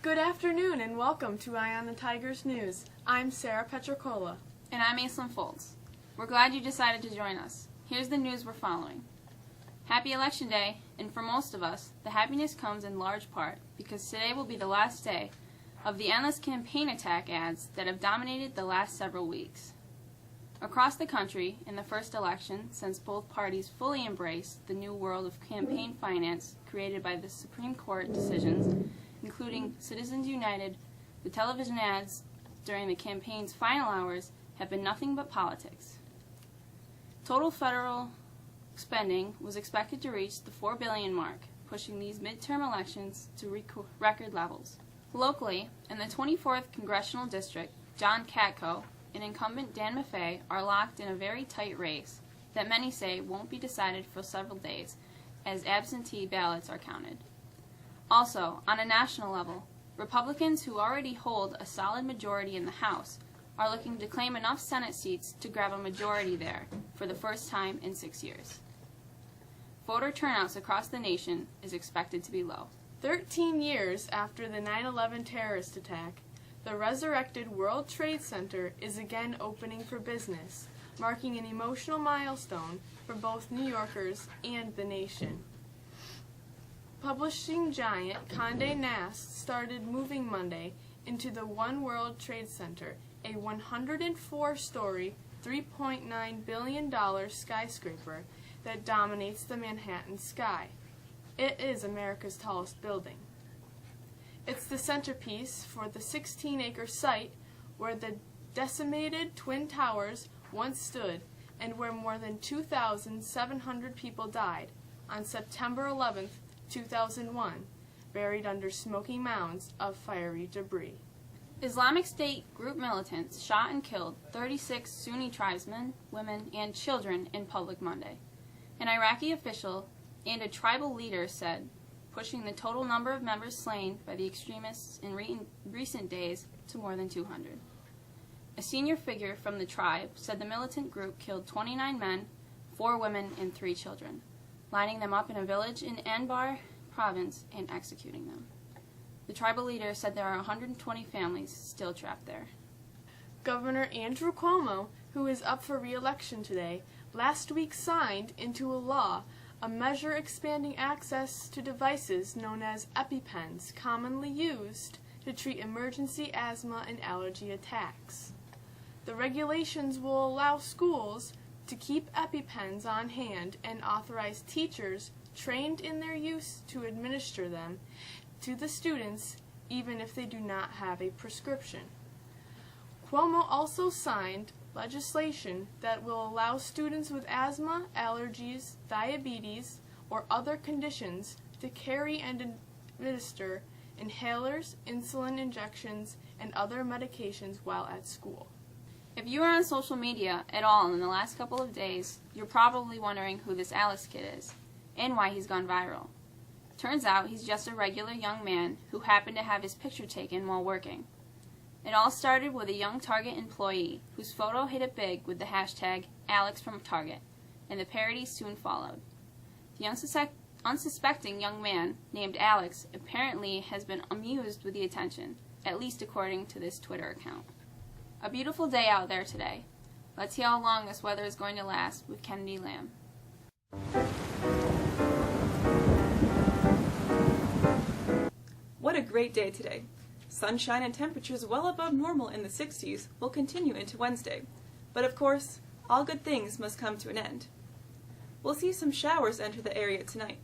Good afternoon and welcome to Eye on the Tigers News. I'm Sarah Petrocola. And I'm Aislinn Foltz. We're glad you decided to join us. Here's the news we're following. Happy Election Day, and for most of us, the happiness comes in large part because today will be the last day of the endless campaign attack ads that have dominated the last several weeks. Across the country, in the first election since both parties fully embraced the new world of campaign finance created by the Supreme Court decisions, including Citizens United, the television ads during the campaign's final hours have been nothing but politics. Total federal spending was expected to reach the $4 billion mark, pushing these midterm elections to record levels. Locally, in the 24th Congressional District, John Katko and incumbent Dan Maffei are locked in a very tight race that many say won't be decided for several days as absentee ballots are counted. Also, on a national level, Republicans who already hold a solid majority in the House are looking to claim enough Senate seats to grab a majority there for the first time in 6 years. Voter turnouts across the nation is expected to be low. 13 years after the 9/11 terrorist attack, the resurrected World Trade Center is again opening for business, marking an emotional milestone for both New Yorkers and the nation. Publishing giant Condé Nast started moving Monday into the One World Trade Center, a 104-story, $3.9 billion skyscraper that dominates the Manhattan sky. It is America's tallest building. It's the centerpiece for the 16-acre site where the decimated Twin Towers once stood and where more than 2,700 people died on September 11, 2001, buried under smoking mounds of fiery debris. Islamic State group militants shot and killed 36 Sunni tribesmen, women, and children in public Monday. An Iraqi official and a tribal leader said, pushing the total number of members slain by the extremists in recent days to more than 200. A senior figure from the tribe said the militant group killed 29 men, 4 women, and 3 children, lining them up in a village in Anbar province and executing them. The tribal leader said there are 120 families still trapped there. Governor Andrew Cuomo, who is up for re-election today, last week signed into a law a measure expanding access to devices known as EpiPens, commonly used to treat emergency asthma and allergy attacks. The regulations will allow schools to keep EpiPens on hand and authorize teachers trained in their use to administer them to the students even if they do not have a prescription. Cuomo also signed legislation that will allow students with asthma, allergies, diabetes, or other conditions to carry and administer inhalers, insulin injections, and other medications while at school. If you are on social media at all in the last couple of days, you're probably wondering who this Alex kid is and why he's gone viral. Turns out he's just a regular young man who happened to have his picture taken while working. It all started with a young Target employee whose photo hit it big with the hashtag #AlexFromTarget, and the parody soon followed. The unsuspecting young man named Alex apparently has been amused with the attention, at least according to this Twitter account. A beautiful day out there today. Let's see how long this weather is going to last with Kennedy Lamb. What a great day today. Sunshine and temperatures well above normal in the 60s will continue into Wednesday. But of course, all good things must come to an end. We'll see some showers enter the area tonight.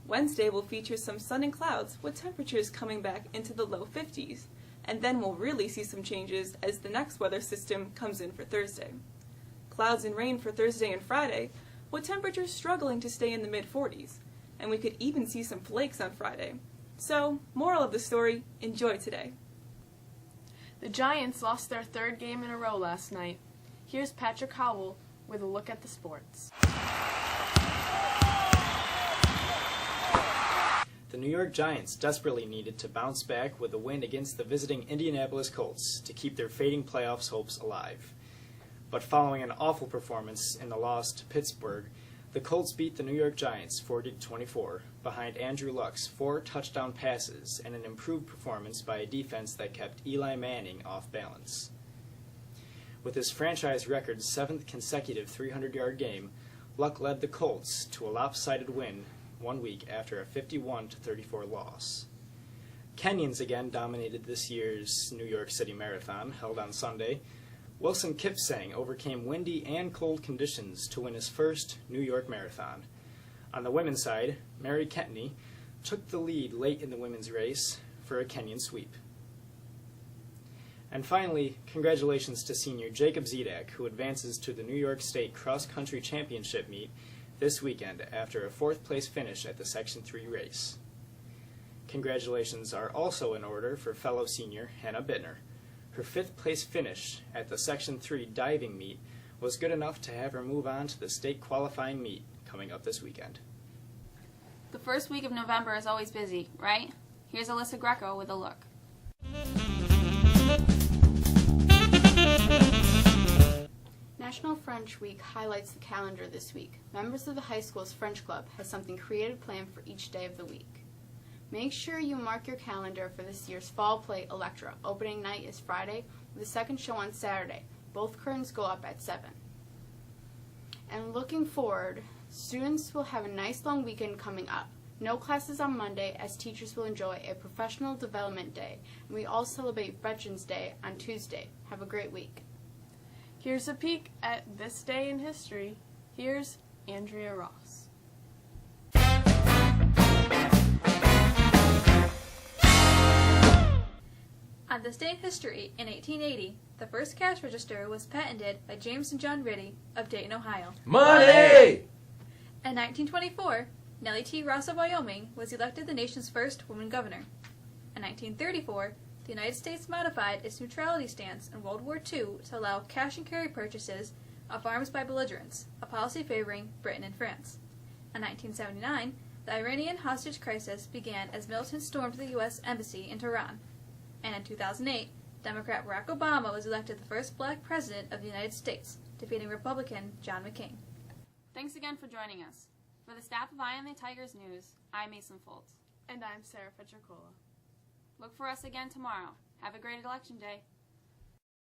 Wednesday will feature some sun and clouds with temperatures coming back into the low 50s. And then we'll really see some changes as the next weather system comes in for Thursday. Clouds and rain for Thursday and Friday, with temperatures struggling to stay in the mid-40s. And we could even see some flakes on Friday. So, moral of the story, enjoy today. The Giants lost their 3rd game in a row last night. Here's Patrick Howell with a look at the sports. The New York Giants desperately needed to bounce back with a win against the visiting Indianapolis Colts to keep their fading playoffs hopes alive. But following an awful performance in the loss to Pittsburgh, The Colts beat the New York Giants 40-24 behind Andrew Luck's 4 touchdown passes and an improved performance by a defense that kept Eli Manning off balance. With his franchise record 7th consecutive 300-yard game, Luck led the Colts to a lopsided win 1 week after a 51-34 loss. Kenyans again dominated this year's New York City Marathon, held on Sunday. Wilson Kipsang overcame windy and cold conditions to win his first New York Marathon. On the women's side, Mary Ketney took the lead late in the women's race for a Kenyan sweep. And finally, congratulations to senior Jacob Zedak, who advances to the New York State Cross Country Championship meet this weekend after a 4th-place finish at the Section 3 race. Congratulations are also in order for fellow senior Hannah Bittner. Her 5th-place finish at the Section 3 diving meet was good enough to have her move on to the state qualifying meet coming up this weekend. The first week of November is always busy, right? Here's Alyssa Greco with a look. National French Week highlights the calendar this week. Members of the high school's French club have something creative planned for each day of the week. Make sure you mark your calendar for this year's Fall Play Electra. Opening night is Friday, with the second show on Saturday. Both curtains go up at 7. And looking forward, students will have a nice long weekend coming up. No classes on Monday, as teachers will enjoy a professional development day, and we all celebrate Veterans Day on Tuesday. Have a great week. Here's a peek at this day in history. Here's Andrea Ross. On this day in history, in 1880, the first cash register was patented by James and John Ritty of Dayton, Ohio. Money! In 1924, Nellie T. Ross of Wyoming was elected the nation's first woman governor. In 1934, the United States modified its neutrality stance in World War II to allow cash and carry purchases of arms by belligerents, a policy favoring Britain and France. In 1979, the Iranian hostage crisis began as militants stormed the U.S. Embassy in Tehran. And in 2008, Democrat Barack Obama was elected the first black president of the United States, defeating Republican John McCain. Thanks again for joining us. For the staff of Eye on the Tigers News, I'm Mason Foltz. And I'm Sarah Petricola. Look for us again tomorrow. Have a great election day.